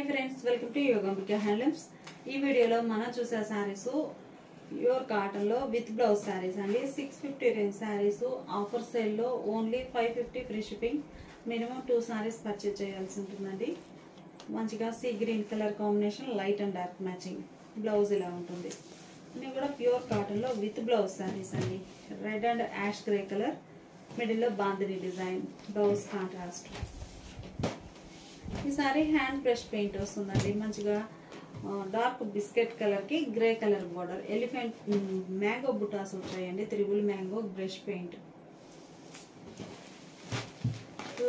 Friends, welcome to Yogambika handlooms. ఈ వీడియోలో మనం చూసే శారీస్ ప్యూర్ కాటన్ లో విత్ బ్లౌజ్ శారీస్ అండి. 650 రేంజ్ శారీస్ ఆఫర్ సేల్ లో only 550 free shipping. Minimum 2 saris purchase చేయాల్సి ఉంటుందండి. మంచిగా sea green colour combination, light and dark matching blouse ఇలా ఉంటుంది. ఇవి కూడా ప్యూర్ కాటన్ లో విత్ బ్లౌజ్ శారీస్ అండి. Red and ash grey colour, middle లో బాందిని డిజైన్, బ్లౌజ్ కాంట్రాస్ట్. ఈ సారీ హ్యాండ్ బ్రష్ పెయింట్ వస్తుందండి. మంచిగా డార్క్ బిస్కెట్ కలర్ కి grey colour border, elephant mango butas వచ్చాయండి. Triple mango brush paint,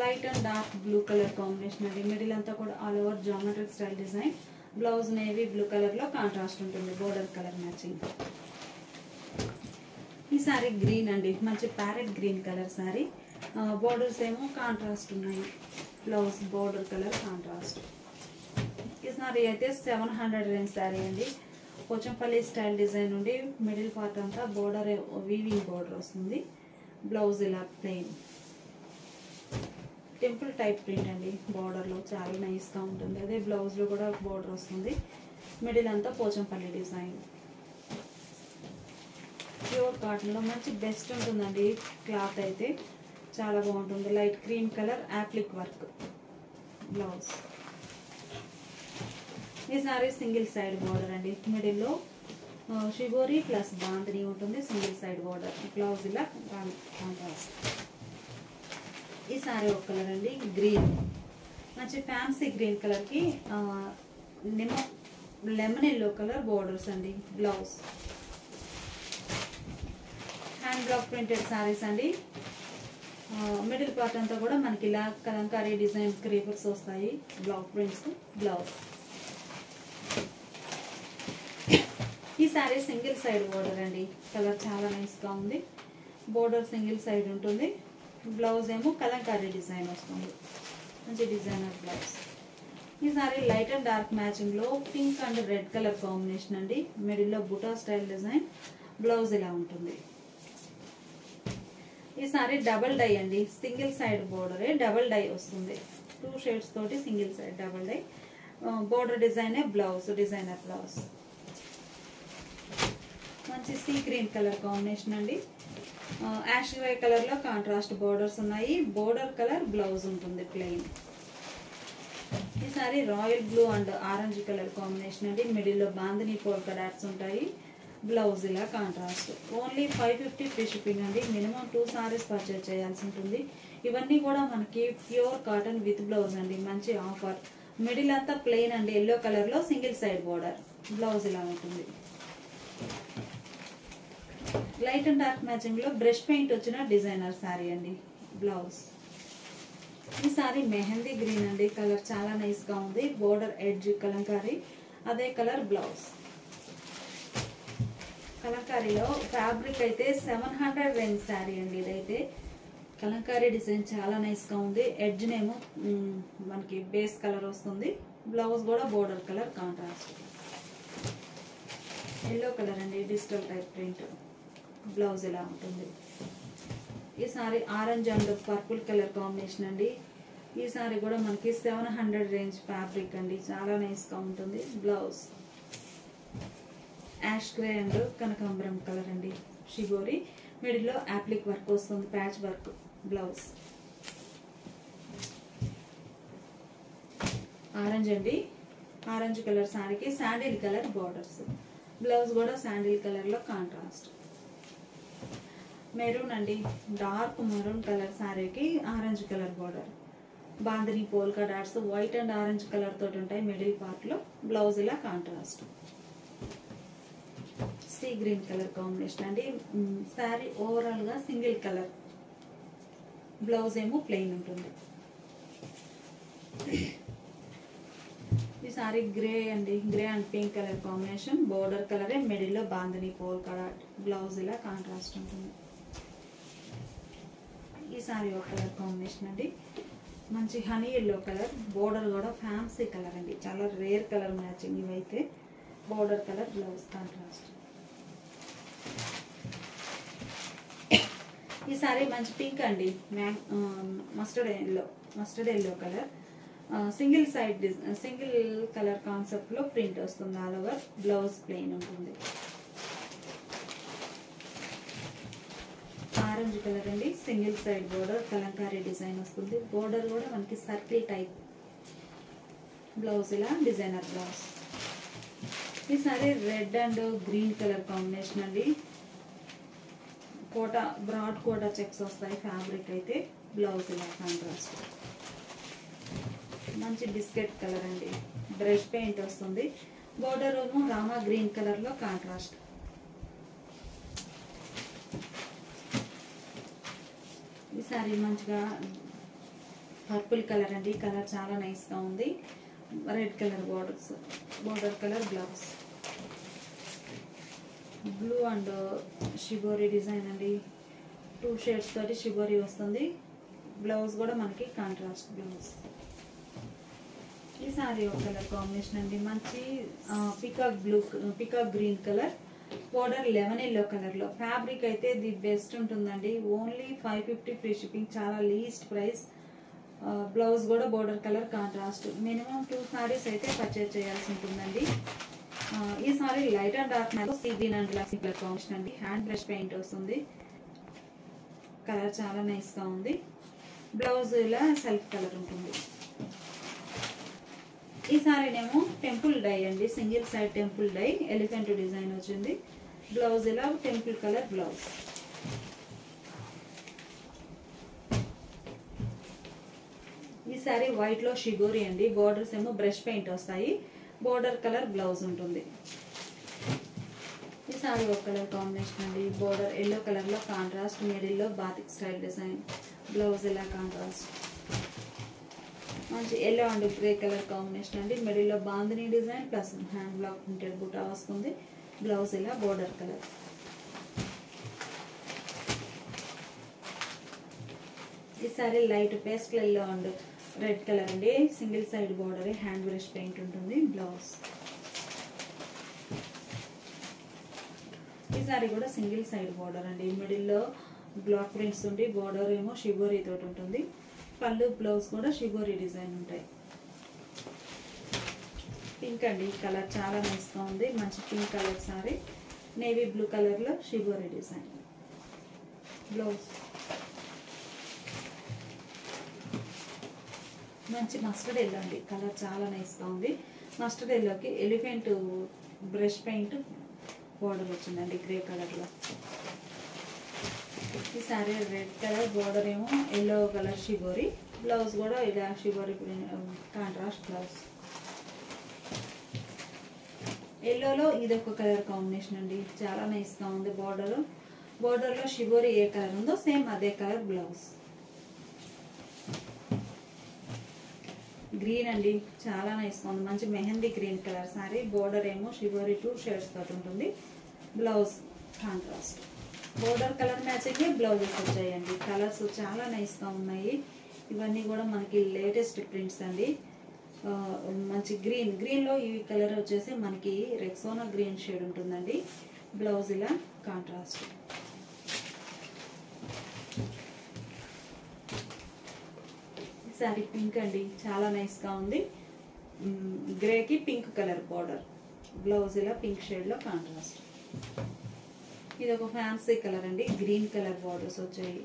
light and dark blue colour combination అండి. Middle అంతా కూడా all over geometric style design. Blouse navy blue colour లో contrast ఉంటుంది, border colour matching. ఈ sari green అండి, మంచి parrot green colour sari. Borders ఏమో కాంట్రాస్ట్ ఉన్నాయి. Blouse border colour contrast. ఈ సారీ అయితే 700 రేంజ్ సారీ అండి. పోచంపల్లి స్టైల్ డిజైన్ నుండి మిడిల్ పార్ట్ అంతా బోర్డర్ వీవింగ్ బోర్డర్ వస్తుంది. బ్లౌజ్ ఇలా ప్లెయిన్ టెంపుల్ టైప్ ప్రింట్ అండి. బోర్డర్ లో చాలా నైస్ గా ఉంటుంది. అదే బ్లౌజ్ లో కూడా బోర్డర్ వస్తుంది. మిడిల్ అంతా పోచంపల్లి డిజైన్. ప్యూర్ కాటన్ లో మంచి బెస్ట్ ఉంటుందండి. క్లాత్ అయితే చాలా బాగుంటుంది. Light cream colour appliqué work blouse. ఈ సారీ సింగిల్ సైడ్ బోర్డర్ అండి. మిడిల్ లో షిబోరి ప్లస్ బాందిని ఉంటుంది. సింగిల్ సైడ్ బోర్డర్, బ్లౌజ్ ఇలా కాంట్రాస్ట్. ఈ సారీ ఒక కలర్ అండి, గ్రీన్. మంచి ఫ్యాన్సీ గ్రీన్ కలర్ కి లెమన్ ఎల్లో కలర్ బోర్డర్స్ అండి. Blouse hand block printed saris అండి. మిడిల్ పార్ట్ అంతా కూడా మనకి ఇలా కలంకారీ డిజైన్ క్రీపర్స్ వస్తాయి. Block prints blouse. ఈ సారీ సింగిల్ సైడ్ బోర్డర్ అండి. కలర్ చాలా నైస్ గా ఉంది. బోర్డర్ సింగిల్ సైడ్ ఉంటుంది. బ్లౌజ్ ఏమో కలంకారీ డిజైన్ వస్తుంది. మంచి డిజైనర్ బ్లౌజ్. ఈ sorry light and dark matching లో pink and red colour combination అండి. మిడిల్ లో బుటా స్టైల్ డిజైన్. బ్లౌజ్ ఇలా ఉంటుంది. ఈ సారీ డబల్ డై అండి. సింగిల్ సైడ్ బోర్డరే డబల్ డై వస్తుంది. 2 షేడ్స్ తోటి single side double dye. Border డిజైనే బ్లౌజ్, డిజైనర్ బ్లౌజ్. మంచి సీ గ్రీన్ కలర్ కాంబినేషన్ అండి. యాష్ గ్రే కలర్ లో కాంట్రాస్ట్ బోర్డర్స్ ఉన్నాయి. బోర్డర్ కలర్ బ్లౌజ్ ఉంటుంది ప్లెయిన్. ఈ sorry royal blue and orange colour combination అండి. మిడిల్ లో బాందిని పోల్కా డాట్స్ ఉంటాయి. బ్లౌజ్ ఇలా కాంట్రాస్ట్. ఓన్లీ 550 ఫ్రీ షిప్పింగ్ అండి. మినిమం 2 సారీస్ పర్చేజ్ చేయాల్సి ఉంటుంది. ఇవన్నీ కూడా మనకి ప్యూర్ కాటన్ విత్ బ్లౌజ్ అండి. మంచి ఆఫర్. మిడిల్ అంతా ప్లెయిన్ అండి. ఎల్లో కలర్ లో సింగిల్ సైడ్ బోర్డర్. బ్లౌజ్ ఇలా ఉంటుంది. లైట్ అండ్ డార్క్ మ్యాచింగ్ లో బ్రష్ పెయింట్ వచ్చిన డిజైనర్ సారీ అండి. బ్లౌజ్. ఈ సారీ మెహందీ గ్రీన్ అండి. కలర్ చాలా నైస్ గా ఉంది. బోర్డర్ ఎడ్జ్ కలంకారీ, అదే కలర్ బ్లౌజ్. కలంకారీలో ఫ్యాబ్రిక్ అయితే 700 రేంజ్ శారీ అండి. ఇదైతే కలంకారీ డిజైన్ చాలా నైస్ గా ఉంది. ఎడ్జ్ నేమో మనకి బేస్ కలర్ వస్తుంది. బ్లౌజ్ కూడా border colour contrast. Yellow colour అండి, డిజిటల్ టైప్ ప్రింట్. బ్లౌజ్ ఇలా ఉంటుంది. ఈ sorry orange and purple colour combination అండి. ఈ సారీ కూడా మనకి 700 రేంజ్ ఫ్యాబ్రిక్ అండి. చాలా నైస్ గా ఉంటుంది. బ్లౌజ్ యాష్ గ్రే అండ్ కనకాంబరం కలర్ అండి. షిబోరి, మిడిల్ లో యాప్లిక్ వర్క్ వస్తుంది, ప్యాచ్ వర్క్. బ్లౌజ్ ఆరెంజ్ అండి. ఆరెంజ్ కలర్ సారీకి శాండిల్ కలర్ బోర్డర్స్. బ్లౌజ్ కూడా శాండిల్ కలర్ లో కాంట్రాస్ట్. మెరూన్ అండి. డార్క్ మెరూన్ కలర్ సారీకి orange colour border. Bandhani polka dots white and orange colour తోటి ఉంటాయి మిడిల్ పార్ట్ లో. బ్లౌజ్ ఇలా contrast. Sea green colour combination అండి. శారీ ఓవరాల్ గా సింగిల్ కలర్. బ్లౌజ్ ఏమో ప్లెయిన్ ఉంటుంది. ఈ సారీ గ్రే అండి. Grey and pink colour combination. Border కలరే, మిడిల్ లో బాందిని పోల్కా డాట్. బ్లౌజ్ ఇలా కాంట్రాస్ట్ ఉంటుంది. ఈ సారీ ఒక కలర్ కాంబినేషన్ అండి. మంచి హనీ ఎల్లో కలర్. బోర్డర్ కూడా ఫ్యాన్సీ కలర్ అండి. చాలా రేర్ కలర్ మ్యాచింగ్ ఇవైతే. Border colour, blouse contrast. ఈ సారీ మంచి పింక్ అండి. Mustard yellow colour. Single side single colour concept లో ప్రింట్ వస్తుంది. ఆల్ ఓవర్ బ్లౌజ్ ప్లెయిన్ ఉంటుంది. ఆరెంజ్ కలర్ అండి, single side border Kalamkari design వస్తుంది. బోర్డర్ కూడా మనకి సర్కిల్ టైప్. బ్లౌజ్ ఇలా డిజైనర్ బ్లౌజ్. ఈ sorry red and green colour combination అండి. కోటా బ్రాడ్ కోటా చెక్స్ వస్తాయి ఫ్యాబ్రిక్ అయితే. బ్లౌజ్ ఇలా కాంట్రాస్ట్. మంచి బిస్కెట్ కలర్ అండి, బ్రష్ పెయింట్ వస్తుంది. బోర్డర్ ఏమో రామా గ్రీన్ కలర్ లో కాంట్రాస్ట్. ఈ సారీ మంచిగా పర్పుల్ కలర్ అండి, కలర్ చాలా నైస్ గా ఉంది. Red colour borders, border colour blouse. Blue and shibori design అండి, 2 షేడ్స్ తోటి షిబోరి వస్తుంది. బ్లౌజ్ కూడా మనకి కాంట్రాస్ట్ బ్లౌజ్. ఈ సారీ ఒక కలర్ కాంబినేషన్ అండి, మంచి peacock blue, peacock green colour. Border lemon yellow colour లో. ఫ్యాబ్రిక్ అయితే ది బెస్ట్ ఉంటుందండి. ఓన్లీ 550 ఫ్రీ షిప్పింగ్, చాలా లీస్ట్ ప్రైస్. బ్లౌజ్ కూడా border colour contrast. Minimum 2 saris అయితే పర్చేజ్ చేయాల్సి ఉంటుందండి. ఈ sorry light and dark match, sea green and glossy colour combination అండి. హ్యాండ్ బ్రష్ పెయింట్ వస్తుంది. కలర్ చాలా నైస్ గా ఉంది. బ్లౌజ్ ఇలా సెల్ఫ్ కలర్ ఉంటుంది. ఈ సారీనేమో టెంపుల్ డై అండి, single side temple dye, elephant design వచ్చింది. బ్లౌజ్ ఇలా టెంపుల్ కలర్ బ్లౌజ్. ఈ సారీ వైట్ లో షిగోరి అండి. బోర్డర్స్ ఏమో బ్రష్ పెయింట్ వస్తాయి. బోర్డర్ కలర్ బ్లౌజ్ ఉంటుంది. ఈ సారీ ఒక కలర్ కాంబినేషన్ అండి. బోర్డర్ ఎల్లో కలర్ లో కాంట్రాస్ట్, మిడిల్ లో బాతిక్ స్టైల్ డిజైన్. బ్లౌజ్ ఇలా కాంట్రాస్ట్. మంచి yellow and grey colour combination అండి. మిడిల్ లో bandhani design plus hand block printed buta వస్తుంది. బ్లౌజ్ ఇలా బోర్డర్ కలర్. ఈ sorry light pastel yellow and red colour అండి. Single side border, hand brush paint ఉంటుంది. Blouse. ఈ సారీ కూడా సింగిల్ సైడ్ బోర్డర్ అండి. మిడిల్ లో బ్లాక్ ప్రింట్స్ ఉండి బోర్డర్ ఏమో షిబోరి తోటి ఉంటుంది. పళ్ళు బ్లౌజ్ కూడా షిబోరి డిజైన్ ఉంటాయి. పింక్ అండి, కలర్ చాలా నైస్ గా ఉంది. మంచి pink colour sari, navy blue colour లో షిబోరి డిజైన్. బ్లౌజ్ మంచి మస్టర్డ్ ఎల్లో అండి, కలర్ చాలా నైస్ గా ఉంది. మస్టర్డ్ ఎల్లోకి ఎలిఫెంట్ బ్రష్ పెయింట్ బోర్డర్ వచ్చిందండి గ్రే కలర్ లో. ఈ సారీ రెడ్ కలర్, బోర్డర్ ఏమో ఎల్లో కలర్ షిబోరి. బ్లౌజ్ కూడా ఇలా షిబోరి కాంట్రాస్ట్ బ్లౌజ్. ఎల్లోలో ఇదొక కలర్ కాంబినేషన్ అండి, చాలా నైస్ గా ఉంది. బోర్డర్ లో షిబోరి ఏ కలర్ ఉందో సేమ్ అదే కలర్ బ్లౌజ్. గ్రీన్ అండి, చాలా నైస్ గా ఉంది. మంచి mehndi green colour sorry. Border ఏమో షిబోరి 2 షేడ్స్ తోటి ఉంటుంది. Blouse contrast. Border colour matching blouses వచ్చాయండి. కలర్స్ చాలా నైస్ గా ఉన్నాయి. ఇవన్నీ కూడా మనకి లేటెస్ట్ ప్రింట్స్ అండి. మంచి గ్రీన్ లో ఈ కలర్ వచ్చేసి మనకి రెక్సోనా గ్రీన్ షేడ్ ఉంటుందండి. బ్లౌజ్ ఇలా కాంట్రాస్ట్. సారీ పింక్ అండి, చాలా నైస్ గా ఉంది. గ్రేకి పింక్ కలర్ బోర్డర్. బ్లౌజ్ ఇలా పింక్ షేడ్ లో కాంట్రాస్ట్. ఇది ఒక ఫ్యాన్సీ కలర్ అండి, గ్రీన్ కలర్ బోర్డర్స్ వచ్చాయి.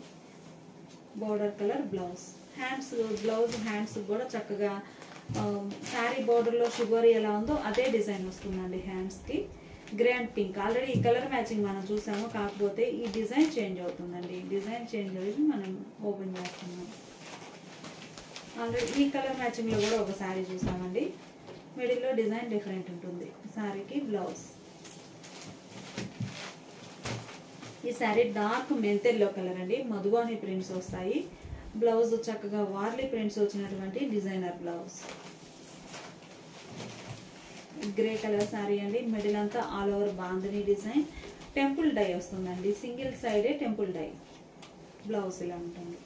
Border colour blouse. Hands blouse hands కూడా చక్కగా శారీ బోర్డర్ లో షిబోరి ఎలా ఉందో అదే డిజైన్ వస్తుందండి హ్యాండ్స్ కి. గ్రే అండ్ పింక్ ఆల్రెడీ ఈ కలర్ మ్యాచింగ్ మనం చూసాము, కాకపోతే ఈ డిజైన్ చేంజ్ అవుతుందండి. డిజైన్ చేంజ్ అయ్యి మనం ఓపెన్ చేస్తున్నాం. ఆల్రెడీ ఈ కలర్ మ్యాచింగ్ లో కూడా ఒక శారీ చూసామండి. మిడిల్ లో డిజైన్ డిఫరెంట్ ఉంటుంది. శారీకి బ్లౌజ్. ఈ శారీ డార్క్ మెంతెల్లో కలర్ అండి, మధుబాని ప్రింట్స్ వస్తాయి. బ్లౌజ్ చక్కగా వార్లీ ప్రింట్స్ వచ్చినటువంటి designer blouse. Grey colour sari అండి, మిడిల్ అంతా all over bandhani design. Temple dye వస్తుందండి, సింగిల్ సైడే టెంపుల్ డై. బ్లౌజ్ ఇలా ఉంటుంది.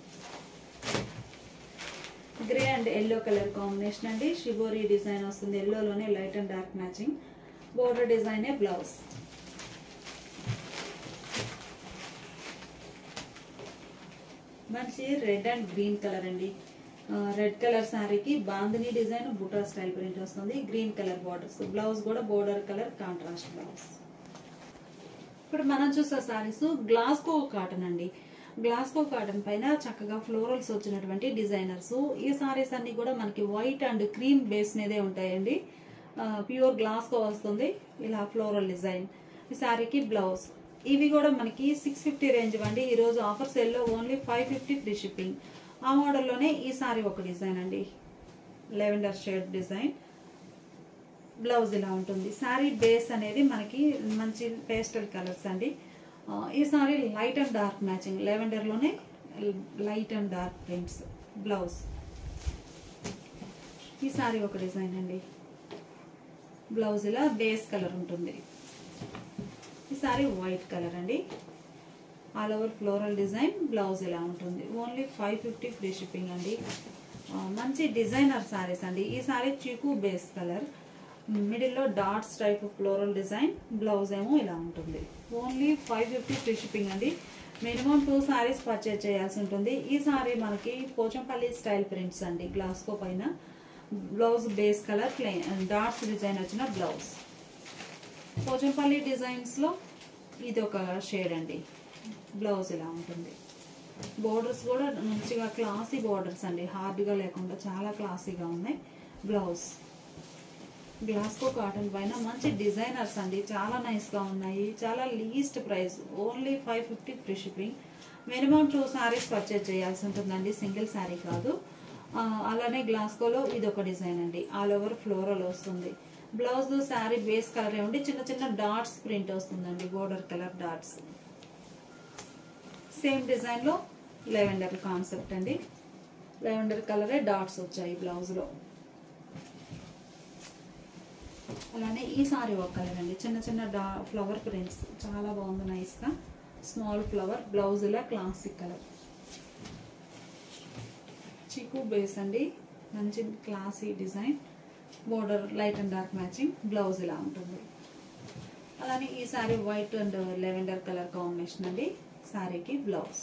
Grey and yellow colour combination అండి. షిబోరి డిజైన్ వస్తుంది. ఎల్లోలోనే light and dark matching. Border డిజైనే బ్లౌజ్. మంచి రెడ్ అండ్ గ్రీన్ కలర్ అండి, రెడ్ కలర్ శారీకి bandhani design buta style print వస్తుంది. Green colour borders. బ్లౌజ్ కూడా బోర్డర్ కలర్ కాంట్రాస్ట్ బ్లౌజ్. ఇప్పుడు మనం చూసే శారీస్ గ్లాస్కో కాటన్ అండి. గ్లాస్కో కాటన్ పైన చక్కగా ఫ్లోరల్స్ వచ్చినటువంటి డిజైనర్స్. ఈ శారీస్ అన్ని కూడా మనకి వైట్ అండ్ క్రీమ్ బేస్ మీదే ఉంటాయండి. ప్యూర్ గ్లాస్కో వస్తుంది. ఇలా ఫ్లోరల్ డిజైన్. ఈ శారీకి బ్లౌజ్. ఇవి కూడా మనకి 650 రేంజ్ అండి. ఈరోజు ఆఫర్ సేల్లో ఓన్లీ 550 ఫ్రీ షిప్పింగ్. ఆ మోడల్లోనే ఈ శారీ ఒక డిజైన్ అండి. Lavender shade design. బ్లౌజ్ ఇలా ఉంటుంది. శారీ బేస్ అనేది మనకి మంచి పేస్టల్ కలర్స్ అండి. ఈ sorry light and dark matching. లెవెండర్లోనే light and dark prints. Blouse. ఈ సారీ ఒక డిజైన్ అండి. బ్లౌజ్ ఇలా బేస్ కలర్ ఉంటుంది. ఈ సారీ వైట్ కలర్ అండి. All over floral design. Blouse ఇలా ఉంటుంది. ఓన్లీ 550 ఫ్రీ షిప్పింగ్ అండి. మంచి డిజైనర్ సారీస్ అండి. ఈ సారీ చీకు బేస్ కలర్. మిడిల్లో dots type floral design. Blouse ఏమో ఇలా ఉంటుంది. ఓన్లీ 550 ఫ్రీ షిప్పింగ్ అండి. మినిమం 2 సారీస్ పర్చేజ్ చేయాల్సి ఉంటుంది. ఈ సారీ మనకి పోచంపల్లి స్టైల్ ప్రింట్స్ అండి. గ్లాస్కో పైన blouse base colour plain dots design వచ్చిన బ్లౌజ్. పోచంపల్లి డిజైన్స్లో ఇది ఒక షేడ్ అండి. బ్లౌజ్ ఇలా ఉంటుంది. బోర్డర్స్ కూడా మంచిగా క్లాసీ బోర్డర్స్ అండి. హార్డ్గా లేకుండా చాలా క్లాసీగా ఉన్నాయి. బ్లౌజ్. గ్లాస్కో కాటన్ పైన మంచి డిజైనర్స్ అండి. చాలా నైస్గా ఉన్నాయి. చాలా least price. Only 550 free shipping. Minimum 2 saris purchase చేయాల్సి ఉంటుందండి. సింగిల్ శారీ కాదు. అలానే గ్లాస్కోలో ఇది ఒక డిజైన్ అండి. ఆల్ ఓవర్ ఫ్లోరల్ వస్తుంది. బ్లౌజ్ శారీ బేస్ కలర్ ఉండి చిన్న చిన్న డాట్స్ ప్రింట్ వస్తుందండి. Border colour dots. సేమ్ డిజైన్లో లెవెండర్ కాన్సెప్ట్ అండి. లెవెండర్ కలరే డాట్స్ వచ్చాయి బ్లౌజ్లో. అలానే ఈ సారీ ఒక కలర్ అండి. చిన్న చిన్న ఫ్లవర్ ప్రింట్స్. చాలా బాగుంది నైస్గా. Small flower. బ్లౌజ్ ఇలా క్లాసిక్ కలర్. చికు బేస్ అండి. మంచి classy design. Border light and dark matching. Blouse ఇలా ఉంటుంది. అలానే ఈ sorry white and lavender colour combination అండి. సారీకి బ్లౌజ్.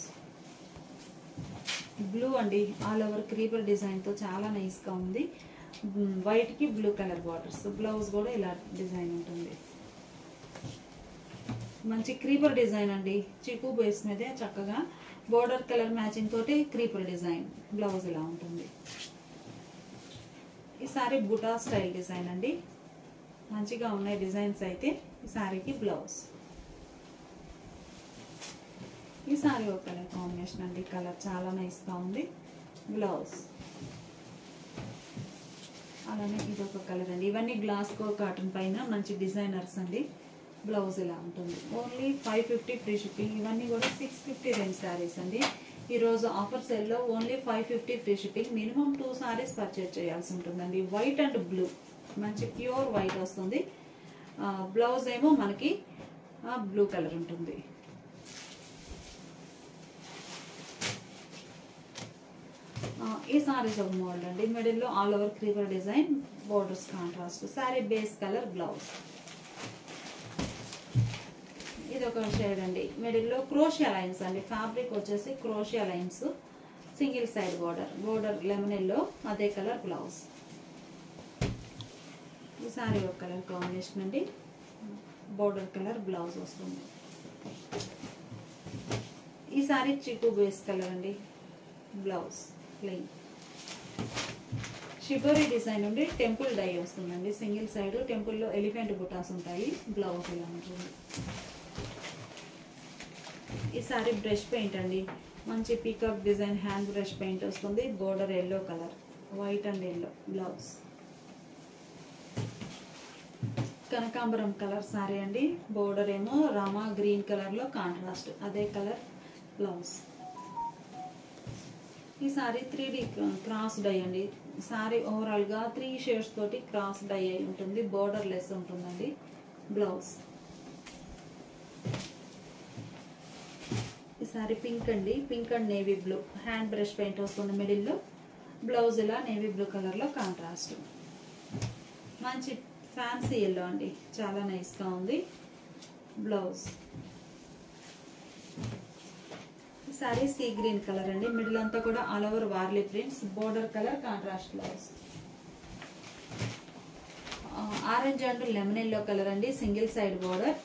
బ్లూ అండి. ఆల్ ఓవర్ క్రీపర్ డిజైన్తో చాలా నైస్గా ఉంది. వైట్కి బ్లూ కలర్ బార్డర్స్. బ్లౌజ్ కూడా ఇలా డిజైన్ ఉంటుంది. మంచి క్రీపర్ డిజైన్ అండి. చికు బేస్ మీదే చక్కగా బోర్డర్ కలర్ మ్యాచింగ్ తోటి క్రీపర్ డిజైన్. బ్లౌజ్ ఇలా ఉంటుంది. ఈ సారీ బుటా స్టైల్ డిజైన్ అండి. మంచిగా ఉన్నాయి డిజైన్స్ అయితే. ఈ సారీకి బ్లౌజ్. ఈ సారీ ఒక కలర్ కాంబినేషన్ అండి. కలర్ చాలా నైస్గా ఉంది. బ్లౌజ్. అలానే ఇది ఒక కలర్ అండి. ఇవన్నీ గ్లాస్కో కాటన్ పైన మంచి డిజైనర్స్ అండి. బ్లౌజ్ ఇలా ఉంటుంది. Only 550 free shipping. ఇవన్నీ కూడా 650 రేంజ్ శారీస్ అండి. ఈరోజు ఆఫర్ సేల్లో only 550 free shipping. Minimum 2 saris purchase చేయాల్సి ఉంటుందండి. White and blue. మంచి ప్యూర్ వైట్ వస్తుంది. బ్లౌజ్ ఏమో మనకి బ్లూ కలర్ ఉంటుంది. ఈ సారీస్ ఒక మోడల్ అండి. మిడిల్లో all over creeper design. Borders contrast. Sari base colour. Blouse. ఇది ఒక షేడ్ అండి. మిడిల్లో క్రోషియా లైన్స్ అండి. ఫ్యాబ్రిక్ వచ్చేసి crochet lines. Single side border. Border lemon yellow. అదే కలర్ బ్లౌజ్. ఈ సారీ ఒక కలర్ కాంబినేషన్ అండి. బోర్డర్ కలర్ బ్లౌజ్ వస్తుంది. ఈ సారీ చిక్కు బేస్ కలర్ అండి. Blouse plain. షిబోరి డిజైన్ ఉండి టెంపుల్ డై వస్తుందండి. Single side. టెంపుల్లో ఎలిఫెంట్ బుటాస్ ఉంటాయి. బ్లౌజ్ ఇలా ఉంటుంది. ఈ సారీ బ్రష్ పెయింట్ అండి. మంచి peacock design hand brush paint వస్తుంది. Border yellow colour. White and yellow. Blouse. కనకాంబరం కలర్ సారీ అండి. బోర్డర్ ఏమో రామా గ్రీన్ కలర్లో కాంట్రాస్ట్. అదే కలర్ బ్లౌజ్. ఈ సారీ 3D క్రాస్ డై అండి. సారీ ఓవరాల్గా 3 షేడ్స్ తోటి క్రాస్ డై అయి ఉంటుంది. బోర్డర్ లెస్ ఉంటుందండి. బ్లౌజ్. ఈ సారీ పింక్ అండి. Pink and navy blue. Hand brush paint వస్తుంది మిడిల్లో. బ్లౌజ్ ఇలా నేవీ బ్లూ కలర్లో కాంట్రాస్ట్. మంచి ఫ్యాన్సీ ఎల్లో అండి. చాలా నైస్గా ఉంది. Blouse. Sorry sea green colour అండి, మిడిల్ అంతా కూడా all over Warli prints, border colour contrast blouse. Orange and lemon yellow colour అండి, సింగిల్ సైడ్ బోర్డర్,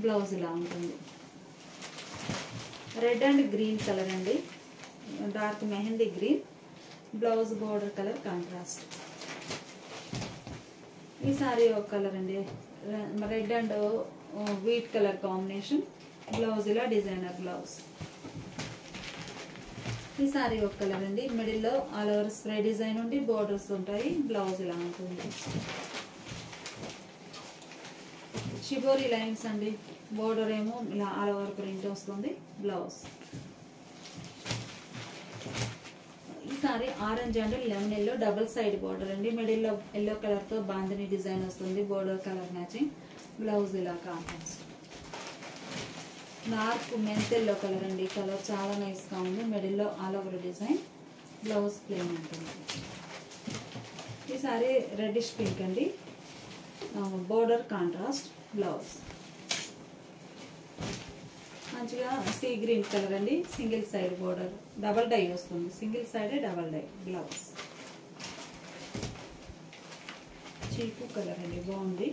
బ్లౌజ్ ఇలా ఉంటుంది. రెడ్ అండ్ గ్రీన్ కలర్ అండి, dark mehndi green, blouse border colour contrast. ఈ sorry ఒక colour అండి, red and wheat colour combination, blouse ఇలా designer blouse. ఈ sorry ఒక కలర్ అండి, మిడిల్లో ఆల్ ఓవర్ స్ప్రే డిజైన్ ఉండి బోర్డర్స్ ఉంటాయి, బ్లౌజ్ ఇలా ఉంటుంది. షిబోరి లైన్స్ అండి, బోర్డర్ ఏమో ఇలా ఆల్ ఓవర్ ప్రింట్ వస్తుంది, బ్లౌజ్. ఈ sorry orange and lemon yellow double side border అండి, మిడిల్లో ఎల్లో కలర్ తో బాందిని డిజైన్ వస్తుంది, బోర్డర్ కలర్ మ్యాచింగ్, బ్లౌజ్ ఇలా contrast. Dark mint yellow colour అండి, కలర్ చాలా నైస్ గా ఉంది, మిడిల్లో all over design, blouse plain ఉంటుంది. ఈ సారీ రెడ్డిష్ పింక్ అండి, బోర్డర్ కాంట్రాస్ట్, బ్లౌజ్. మంచిగా సీ గ్రీన్ కలర్ అండి, single side border, double dye వస్తుంది, single side double dye, blouse. చీకు కలర్ అండి, బాగుంది,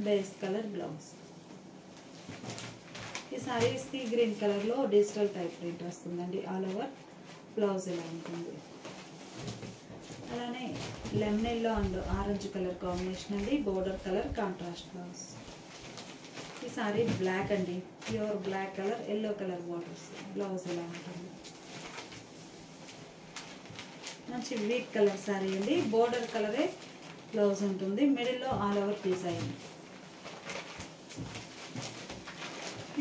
బేస్ కలర్, బ్లౌజ్. ఈ సారీ సీ గ్రీన్ కలర్ లో డిజిటల్ టైప్ ప్రింట్ వస్తుందండి, ఆల్ ఓవర్, బ్లౌజ్ ఇలా ఉంటుంది. అలానే lemon yellow and orange colour combination అండి, బోర్డర్ కలర్ కాంట్రాస్ట్ బ్లౌజ్. ఈ సారీ బ్లాక్ అండి, pure black colour, yellow colour borders, blouse ఇలా ఉంటుంది. మంచి వీట్ కలర్ సారీ అండి, బోర్డర్ కలరే బ్లౌజ్ ఉంటుంది, మిడిల్లో ఆల్ ఓవర్ డిజైన్.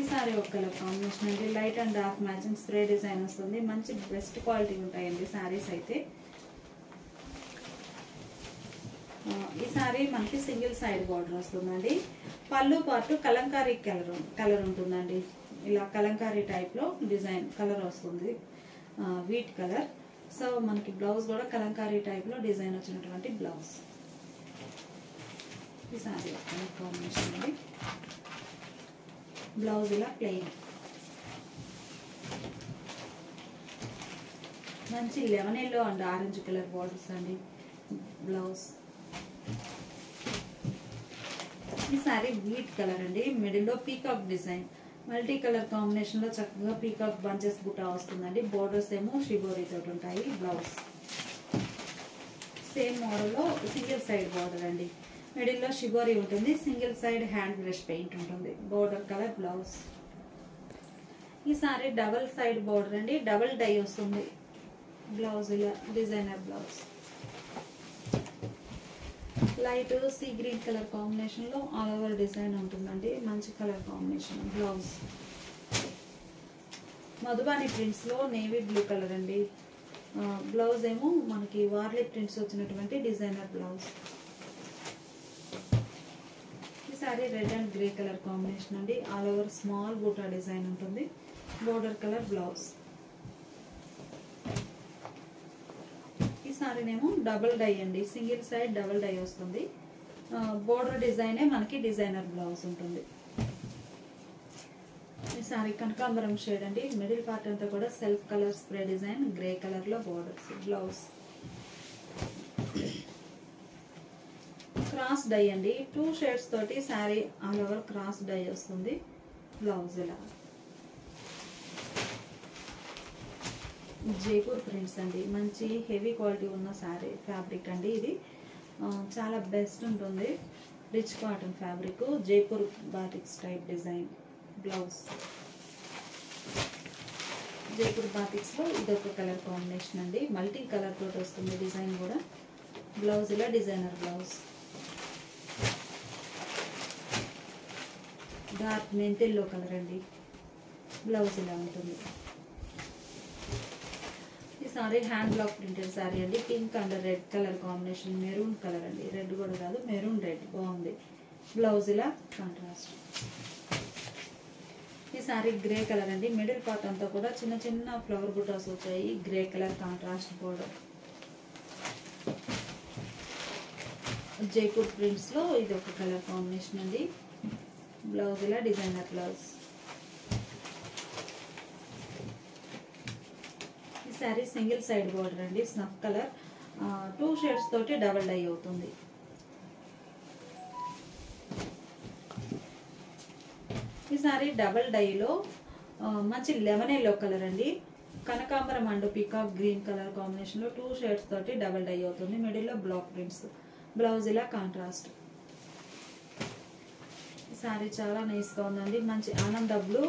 ఈ సారీ ఒక కలర్ కాంబినేషన్ అండి, light and dark matching spray design వస్తుంది, మంచి బెస్ట్ క్వాలిటీ ఉంటాయండి సారీస్ అయితే. ఈ సారీ మనకి సింగిల్ సైడ్ బార్డర్ వస్తుందండి, పళ్ళు పాటు కలంకారీ కలర్ ఉంటుందండి, ఇలా కలంకారీ టైప్లో డిజైన్ కలర్ వస్తుంది, వీట్ కలర్. సో మనకి బ్లౌజ్ కూడా కలంకారీ టైప్లో డిజైన్ వచ్చినటువంటి బ్లౌజ్. ఈ సారీ కలర్ కాంబినేషన్ అండి, బ్లౌజ్ ఇలా ప్లెయిన్. మంచి lemon yellow and orange colour borders అండి, బ్లౌజ్. ఈ సారీ వీట్ కలర్ అండి, మిడిల్లో peacock design, multi colour combination లో చక్కగా పీకాక్ బంచెస్ బుటా వస్తుందండి, బోర్డర్స్ ఏమో షిబోరి తోటి ఉంటాయి, బ్లౌజ్. సేమ్ మోడల్లో సింగిల్ సైడ్ బార్డర్ అండి, మిడిల్లో షిబోరి ఉంటుంది, single side hand brush paint ఉంటుంది, బోర్డర్ కలర్, బ్లౌజ్. ఈ సారీ డబల్ సైడ్ బార్డర్ అండి, డబల్ డై వస్తుంది, బ్లౌజ్ ఇలా designer blouse. Light sea green colour combination లో ఆల్ ఓవర్ డిజైన్ ఉంటుందండి, మంచి colour combination, blouse. Madhubani prints లో నేవీ బ్లూ కలర్ అండి, బ్లౌజ్ ఏమో మనకి వార్లీ ప్రింట్స్ వచ్చినటువంటి డిజైనర్ బ్లౌజ్. ఈ sorry red and grey colour combination అండి, ఆల్ ఓవర్ స్మాల్ బూటా డిజైన్ ఉంటుంది, బోర్డర్ కలర్, బ్లౌజ్. ఈ సారీనేమో డబుల్ డై అండి, సింగిల్ సైడ్ డబుల్ డై వస్తుంది, బోర్డర్ డిజైనే మనకి డిజైనర్ బ్లౌజ్ ఉంటుంది. ఈ సారీ కనకాంబరం షేడ్ అండి, మిడిల్ పార్ట్ అంతా కూడా self colour spray design, grey colour లో బోర్డర్స్, బ్లౌజ్. క్రాస్ డై అండి, 2 షేడ్స్ తోటి sari all over cross dye వస్తుంది, బ్లౌజ్ ఇలా. జైపూర్ ప్రింట్స్ అండి, మంచి హెవీ క్వాలిటీ ఉన్న సారీ ఫ్యాబ్రిక్ అండి, ఇది చాలా బెస్ట్ ఉంటుంది, rich cotton fabric, Jaipur batiks type design, blouse. Jaipur batiks లో ఇదొక కలర్ కాంబినేషన్ అండి, మల్టీ కలర్ తోటి వస్తుంది డిజైన్ కూడా, బ్లౌజ్ ఇలా designer blouse. Dark mint yellow colour అండి, బ్లౌజ్ ఇలా ఉంటుంది. ఈ sorry hand block printed sari అండి, pink and red colour combination, maroon colour అండి, రెడ్ కూడా కాదు మెరూన్ రెడ్, బాగుంది, బ్లౌజ్ ఇలా కాంట్రాస్ట్. ఈ సారీ గ్రే కలర్ అండి, మిడిల్ పార్ట్ అంతా కూడా చిన్న చిన్న ఫ్లవర్ బుటాస్ వచ్చాయి, grey colour contrast border. Jaipur prints లో ఇది ఒక కలర్ కాంబినేషన్ అండి, బ్లౌజ్ ఇలా designer blouse. Sari single side border అండి, స్నఫ్ కలర్, 2 షేడ్స్ తోటి డబల్ డై అవుతుంది. ఈ సారీ డబల్ డైలో మంచి లెమన్ ఎల్లో కలర్ అండి, కనకాంబరం అండ్ పీకాక్ గ్రీన్ కలర్ కాంబినేషన్లో 2 షేడ్స్ తోటి డబల్ డై అవుతుంది. మిడిల్లో బ్లాక్ ప్రింట్స్, బ్లౌజ్ ఇలా కాంట్రాస్ట్. ఈ సారీ చాలా నైస్గా ఉందండి, మంచి ఆనంద బ్లూ.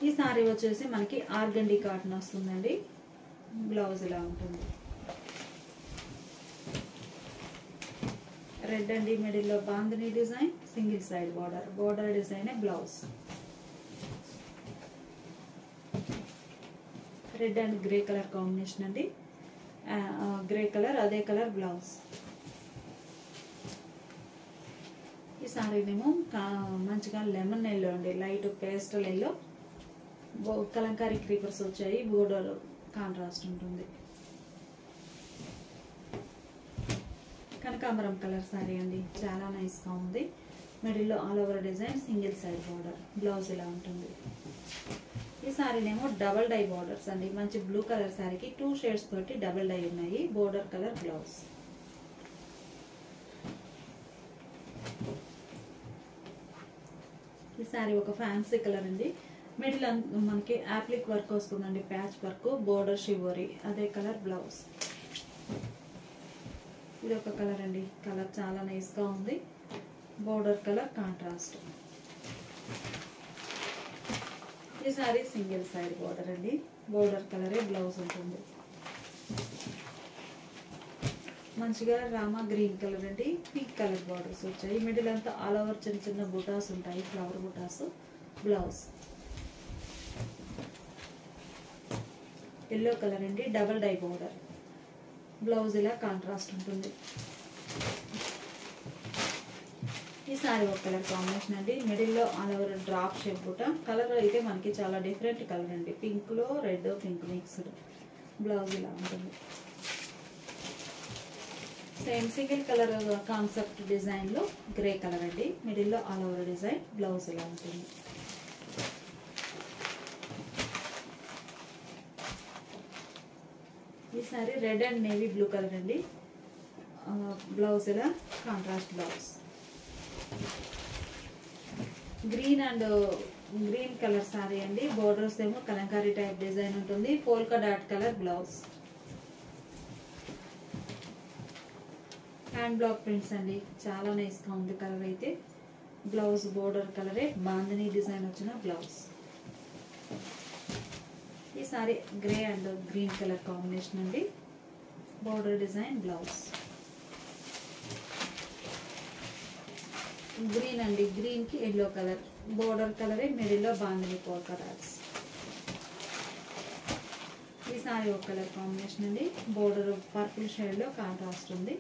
ఈ సారీ వచ్చేసి మనకి ఆర్గండి కాటన్ వస్తుందండి. బ్లౌజ్ ఇలా ఉంటుంది. రెడ్ అండి, మిడిల్లో bandhani design, single side border, border design blouse. Red and grey colour combination అండి, గ్రే కలర్ అదే కలర్ బ్లౌజ్. ఈ సారీనేమో మంచిగా లెమన్ ఎల్లో అండి, light pastel yellow, Kalamkari creepers వచ్చాయి, బోర్డర్ కాంట్రాస్ట్ ఉంటుంది. కనకాంబరం కలర్ సారీ అండి, చాలా నైస్గా ఉంది. మిడిల్లో all over design, single side border, blouse ఇలా ఉంటుంది. ఈ సారీనేమో డబల్ డై బార్డర్స్ అండి, మంచి బ్లూ కలర్ సారీకి 2 షేడ్స్ తోటి డబల్ డై ఉన్నాయి, బోర్డర్ కలర్ బ్లౌజ్. ఈ సారీ ఒక ఫ్యాన్సీ కలర్ అండి, మిడిల్ మనకి యాప్లిక్ వర్క్ వస్తుందండి, ప్యాచ్ వర్క్, బోర్డర్ షివోరీ అదే కలర్ బ్లౌజ్. ఇది ఒక కలర్ అండి, కలర్ చాలా నైస్గా ఉంది, బోర్డర్ కలర్ కాంట్రాస్ట్. ఈ సారీ సింగిల్ సైడ్ బోర్డర్ అండి, బోర్డర్ కలరే బ్లౌజ్ ఉంటుంది. మంచిగా రామా గ్రీన్ కలర్ అండి, పింక్ కలర్ బార్డర్స్ వచ్చాయి. మిడిల్ అంతా ఆల్ ఓవర్ చిన్న చిన్న బుటాస్ ఉంటాయి, ఫ్లవర్ బుటాస్, బ్లౌజ్. ఎల్లో కలర్ అండి, డబల్ డై బోర్డర్, బ్లౌజ్ ఇలా కాంట్రాస్ట్ ఉంటుంది. ఈ సారీ ఒక కలర్ కాంబినేషన్ అండి, మిడిల్లో ఆల్ ఓవర్ డ్రాప్ షేప్ బుట్ట. కలర్ అయితే మనకి చాలా డిఫరెంట్ కలర్ అండి, పింక్లో రెడ్ పింక్ మిక్స్డ్, బ్లౌజ్ ఇలా ఉంటుంది. సేమ్ సింగిల్ కలర్ కాన్సెప్ట్ డిజైన్లో గ్రే కలర్ అండి, మిడిల్లో ఆల్ ఓవర్ డిజైన్, బ్లౌజ్ ఇలా ఉంటుంది. ఈ sorry red and navy blue colour అండి, బ్లౌజ్ ఇలా contrast blouse. Green and green colour sari అండి, బోర్డర్స్ ఏమో కలంకారీ టైప్ డిజైన్ ఉంటుంది, polka dot colour blouse. Hand block prints అండి, చాలా నైస్గా ఉంది కలర్ అయితే. బ్లౌజ్ బోర్డర్ కలరే బాందిని డిజైన్ వచ్చిన బ్లౌజ్. ఈ sorry grey and green colour combination అండి, బోర్డర్ డిజైన్ బ్లౌజ్. గ్రీన్ అండి, గ్రీన్ కి ఎల్లో కలర్, బోర్డర్ కలరే, మిడిల్లో బాందిని పోల్కా డాట్స్. ఈ సారీ ఒక కలర్ కాంబినేషన్ అండి, బోర్డర్ పర్పుల్ షేడ్లో కాంట్రాస్ట్ ఉంది,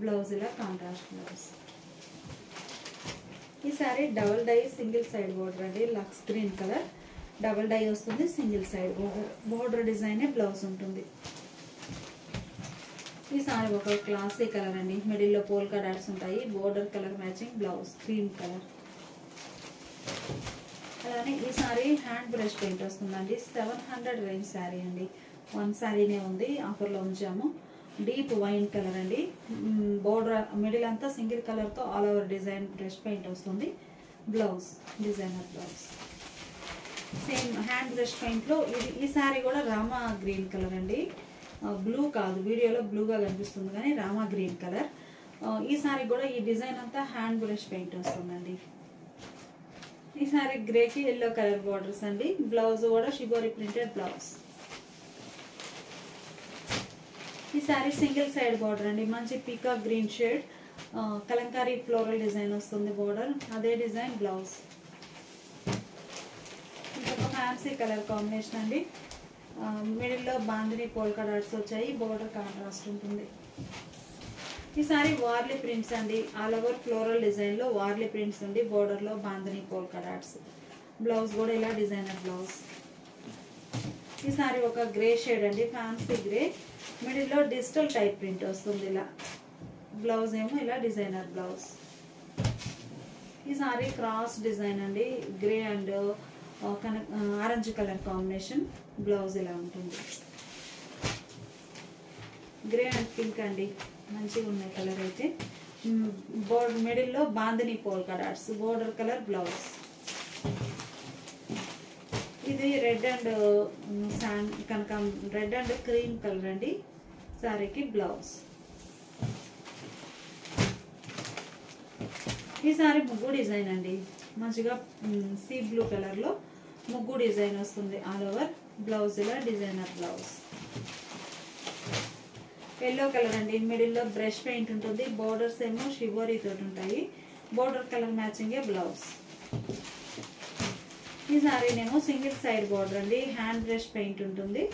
బ్లౌజ్ ఇలా కాంట్రాస్ట్ బ్లౌజ్. ఈ sorry double dye single side border అండి, Lux green colour, double dye వస్తుంది, సింగిల్ సైడ్ బోర్డర్, బోర్డర్ డిజైనే బ్లౌజ్ ఉంటుంది. ఈ సారీ ఒక క్లాసీ కలర్ అండి, మిడిల్లో పోల్కా డాట్స్ ఉంటాయి, border colour matching blouse, cream colour. అలానే ఈ సారీ హ్యాండ్ బ్రష్ పెయింట్ వస్తుందండి, 700 రేంజ్ శారీ అండి, 1 శారీనే ఉంది, ఆఫర్లో ఉంచాము. డీప్ వైన్ కలర్ అండి, బోర్డర్ మిడిల్ అంతా సింగిల్ కలర్తో all over design brush paint వస్తుంది, blouse designer blouse. Same hand brush పెయింట్లో ఈ సారీ కూడా రామా గ్రీన్ కలర్ అండి, బ్లూ కాదు, వీడియోలో బ్లూగా కనిపిస్తుంది కానీ రామా గ్రీన్ కలర్. ఈ సారీ కూడా ఈ డిజైన్ అంతా హ్యాండ్ బ్రష్ పెయింట్ వస్తుందండి. ఈ సారీ గ్రేకి ఎల్లో కలర్ బార్డర్స్ అండి, బ్లౌజ్ కూడా షిబోరి ప్రింటెడ్ బ్లౌజ్. ఈ సారీ సింగిల్ సైడ్ బార్డర్ అండి, మంచి peacock green shade, Kalamkari floral design వస్తుంది బోర్డర్, అదే డిజైన్ బ్లౌజ్. ఇంకొక ఫ్యాన్సీ కలర్ కాంబినేషన్ అండి, మిడిల్లో బాందిని పోల్కా డాట్స్ వచ్చాయి, బోర్డర్ కాంట్రాస్ట్ ఉంటుంది. ఈ సారీ వార్లీ ప్రింట్స్ అండి, ఆల్ ఓవర్ ఫ్లోరల్ డిజైన్లో వార్లీ ప్రింట్స్ ఉంది, బోర్డర్లో బాందిని పోల్కా డాట్స్, బ్లౌజ్ కూడా ఇలా డిజైనర్ బ్లౌజ్. ఈ సారీ ఒక గ్రే షేడ్ అండి, ఫ్యాన్సీ గ్రే, మిడిల్లో డిజిటల్ టైప్ ప్రింట్ వస్తుంది ఇలా, బ్లౌజ్ ఏమో ఇలా డిజైనర్ బ్లౌజ్. ఈ సారీ క్రాస్ డిజైన్ అండి, grey and orange colour combination, blouse ఇలా ఉంటుంది. గ్రే అండ్ పింక్ అండి, మంచిగా ఉన్నాయి కలర్ అయితే. మిడిల్లో bandhani polka dots, border colour blouse. ఇది red and red and cream colour అండి సారీకి బ్లౌజ్. ఈ సారీ ముగ్గు డిజైన్ అండి, మంచిగా సీ బ్లూ కలర్లో ముగ్గు డిజైన్ వస్తుంది ఆల్ ఓవర్. బ్లౌజ్ ఇలా డిజైనర్ బ్లౌజ్. ఎల్లో కలర్ అండి, మిడిల్లో బ్రష్ పెయింట్ ఉంటుంది, బోర్డర్స్ ఏమో షివోరీ తోటి ఉంటాయి, బోర్డర్ కలర్ మ్యాచింగే బ్లౌజ్. ఈ సారీనేమో సింగిల్ సైడ్ బోర్డర్ అండి, హ్యాండ్ బ్రష్ పెయింట్ ఉంటుంది,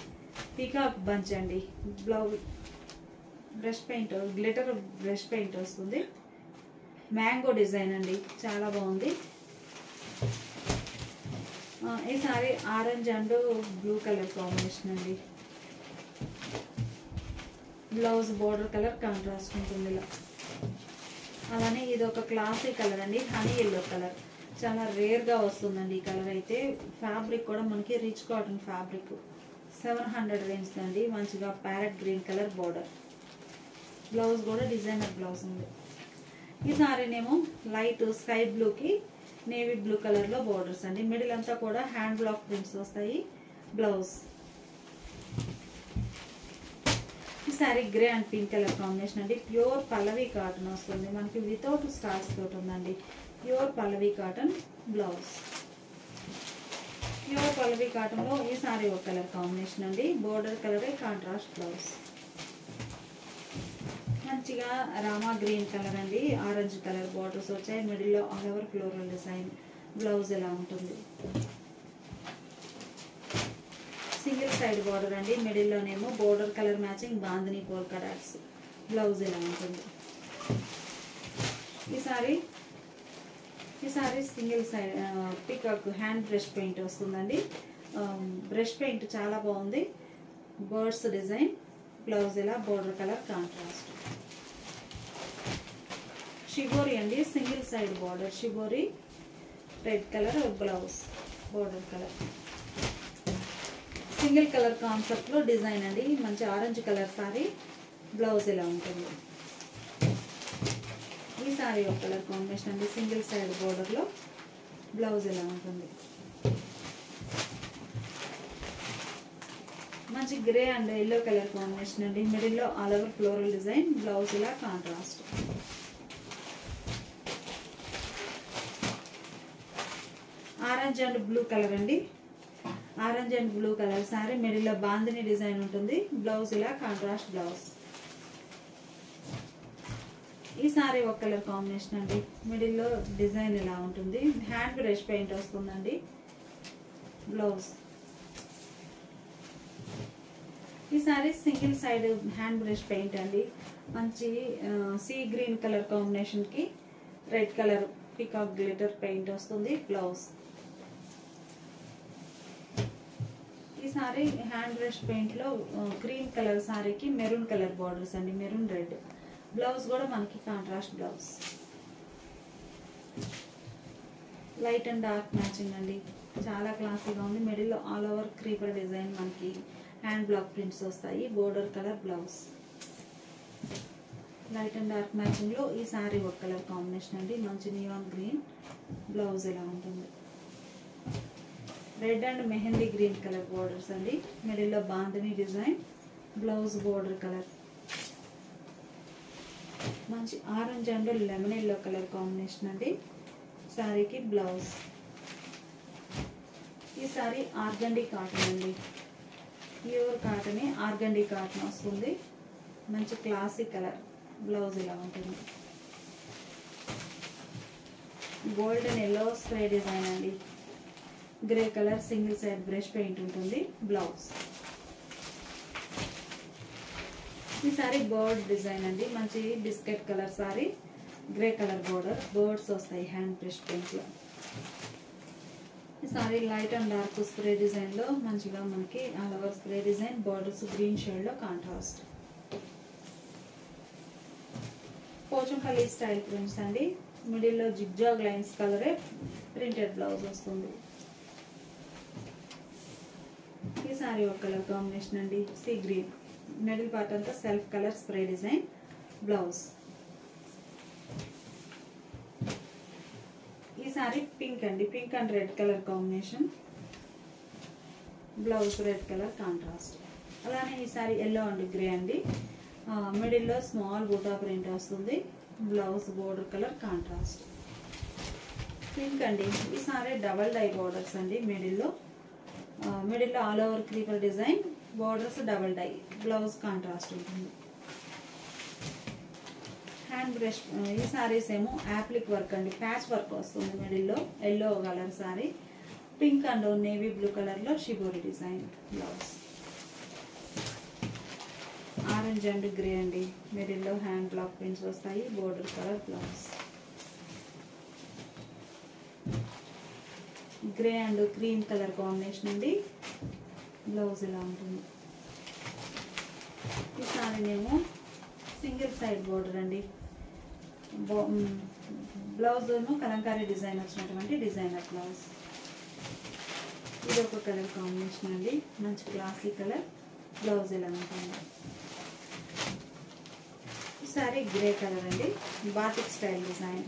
పీకాక్ బంచ్ అండి, blouse brush paint glitter brush paint వస్తుంది, మ్యాంగో డిజైన్ అండి, చాలా బాగుంది. ఈ sorry orange and blue colour combination అండి, బ్లౌజ్ బోర్డర్ కలర్ కాంట్రాస్ట్ ఉంటుంది ఇలా. అలానే ఇది ఒక క్లాసీ కలర్ అండి, హనీ ఎల్లో కలర్, చాలా రేర్గా వస్తుందండి ఈ కలర్ అయితే. ఫ్యాబ్రిక్ కూడా మనకి రిచ్ కాటన్ ఫ్యాబ్రిక్, 700 రేంజ్ అండి, మంచిగా parrot green colour border. Blouse కూడా డిజైనర్ బ్లౌజ్ ఉంది. ఈ సారీనేమో లైట్ స్కై బ్లూకి నేవీ బ్లూ కలర్లో బోర్డర్స్ అండి, మిడిల్ అంతా కూడా హ్యాండ్ బ్లాక్ ప్రింట్స్ వస్తాయి. బ్లౌజ్. ఈ sorry grey and pink colour combination అండి, ప్యూర్ పల్లవి కాటన్ వస్తుంది మనకి, వితౌట్ స్టార్స్ తోటి ఉందండి, ప్యూర్ పల్లవి కాటన్ బ్లౌజ్. ప్యూర్ పల్లవి కాటన్లో ఈ సారీ ఒక కలర్ కాంబినేషన్ అండి, బోర్డర్ కలరే కాంట్రాస్ట్ బ్లౌజ్. మంచిగా రామా గ్రీన్ కలర్ అండి, ఆరెంజ్ కలర్ బార్డర్స్ వచ్చాయి, మిడిల్లో all over floral design. Blouse ఎలా ఉంటుంది, సింగిల్ సైడ్ బార్డర్ అండి, మిడిల్లోనేమో border colour matching bandhani polka dots. Blouse ఎలా ఉంటుంది. ఈ sari single side peacock hand brush paint వస్తుందండి, బ్రష్ పెయింట్ చాలా బాగుంది, బర్డ్స్ డిజైన్. బ్లౌజ్ ఇలా బోర్డర్ కలర్ కాంట్రాస్ట్. షిబోరి అండి, single side border shibori, red colour blouse, border colour. Single colour కాన్సెప్ట్లో design అండి, మంచి ఆరెంజ్ కలర్ సారీ. బ్లౌజ్ ఇలా ఉంటుంది. ఈ సారీ ఒక కలర్ కాంబినేషన్ అండి, సింగిల్ సైడ్ బోర్డర్లో. బ్లౌజ్ ఇలా ఉంటుంది. మంచి grey and yellow colour combination అండి, మిడిల్లో all over floral design. Blouse ఇలా contrast. Orange and blue colour అండి, orange and blue colour sari, మిడిల్లో బాందిని డిజైన్ ఉంటుంది, బ్లౌజ్ ఇలా కాంట్రాస్ట్ బ్లౌజ్. ఈ సారీ ఒక కలర్ కాంబినేషన్ అండి, మిడిల్లో డిజైన్ ఇలా ఉంటుంది, హ్యాండ్ బ్రష్ పెయింట్ వస్తుందండి. బ్లౌజ్. ఈ sari single side hand brush paint అండి, మంచి సీ గ్రీన్ కలర్ కాంబినేషన్కి red colour peacock glitter paint వస్తుంది. బ్లౌజ్. ఈ సారీ హ్యాండ్ బ్రష్ పెయింట్లో క్రీమ్ కలర్ సారీకి మెరూన్ కలర్ బార్డర్స్ అండి, మెరూన్ రెడ్. బ్లౌజ్ కూడా మనకి contrast blouse. Light and dark matching అండి, చాలా క్లాసీగా ఉంది, మిడిల్లో ఆల్ ఓవర్ క్రీపర్ డిజైన్, మనకి హ్యాండ్ బ్లాక్ ప్రింట్స్ వస్తాయి, border colour blouse. Light and dark మ్యాచింగ్లో ఈ సారీ ఒక కలర్ కాంబినేషన్ అండి, మంచి నియాన్ గ్రీన్. బ్లౌజ్ ఎలా ఉంటుంది. Red and mehndi green colour borders అండి, మిడిల్లో bandhani design. Blouse border colour. మంచి orange and lemon yellow colour combination అండి సారీకి బ్లౌజ్. ఈ సారీ ఆర్గండి కాటన్ అండి, ప్యూర్ కాటన్, ఆర్గండి కాటన్ వస్తుంది, మంచి క్లాసీ కలర్. బ్లౌజ్ ఇలా ఉంటుంది. గోల్డెన్ ఎల్లో స్ప్రే డిజైన్ అండి, grey colour single side brush paint ఉంటుంది. బ్లౌజ్. ఈ సారీ బర్డ్ డిజైన్ అండి, మంచి biscuit colour sari, grey colour border, birds వస్తాయి హ్యాండ్ బ్రష్ పెయింట్లో. ఈ sorry light and dark spray డిజైన్లో మంచిగా మనకి all over spray design, borders green షేడ్లో కాంట్రాస్ట్. పోచంపల్లి స్టైల్ ప్రింట్స్ అండి, మిడిల్లో జిగ్జాగ్ లైన్స్ కలరే ప్రింటెడ్ బ్లౌజ్ వస్తుంది. ఈ సారీ ఒక కలర్ కాంబినేషన్ అండి, సీ గ్రీన్. మిడిల్ పార్ట్ అంతా self colour spray design. Blouse ఈ సారీ పింక్ అండి, pink and red colour combination. Blouse red colour contrast. అలానే ఈ సారీ ఎల్లో అండ్ గ్రే అండి, మిడిల్లో స్మాల్ బూటా ప్రింట్ వస్తుంది. Blouse border colour contrast. Pink అండి, ఈ సారీ డబల్ డై బోర్డర్స్ అండి. మిడిల్లో all over creeper design, borders double dye. Blouse contrast ఉంటుంది. Hand brush. ఈ సారీస్ ఏమో యాప్లిక్ వర్క్ అండి, ప్యాచ్ వర్క్ వస్తుంది మిడిల్లో. Yellow colour sari, pink and navy blue కలర్లో shibori design. Blouse orange and grey అండి, మిడిల్లో హ్యాండ్ బ్లాక్ ప్రింట్స్ వస్తాయి. Border colour. Blouse grey and cream colour combination అండి. బ్లౌజ్ ఇలా ఉంటుంది. ఈ సారీనేమో సింగిల్ సైడ్ బోర్డర్ అండి. బ్లౌజ్ ఏమో కలంకారీ డిజైన్ వచ్చినటువంటి డిజైనర్ బ్లౌజ్. ఇది ఒక కలర్ కాంబినేషన్ అండి, మంచి క్లాసీ కలర్. బ్లౌజ్ ఇలా ఉంటుంది. ఈ సారీ గ్రే కలర్ అండి, batik style design.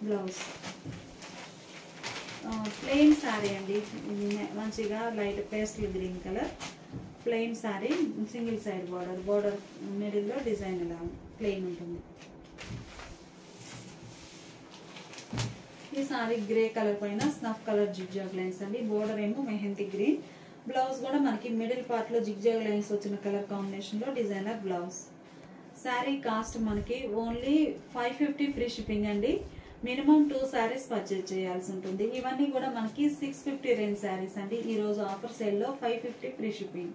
Blouse plain sorry అండి, మంచిగా light pastel green colour plain sorry. Single side border మిడిల్లో డిజైన్ ఇలా ప్లెయిన్ ఉంటుంది. ఈ సారీ గ్రే కలర్ పైన స్నఫ్ కలర్ జిగ్జాగ్ లైన్స్ అండి. బోర్డర్ ఏమో మెహందీ గ్రీన్. బ్లౌజ్ కూడా మనకి మిడిల్ పార్ట్ లో జిగ్జాగ్ లైన్స్ వచ్చిన కలర్ కాంబినేషన్ లో డిజైనర్ బ్లౌజ్. శారీ కాస్ట్ మనకి ఓన్లీ 550 ఫ్రీ షిప్పింగ్ అండి. మినిమం 2 శారీస్ పర్చేజ్ చేయాల్సి ఉంటుంది. ఇవన్నీ కూడా మనకి 650 రేంజ్ శారీస్ అండి. ఈ రోజు ఆఫర్ సేల్ లో 550 ఫ్రీ షిప్పింగ్.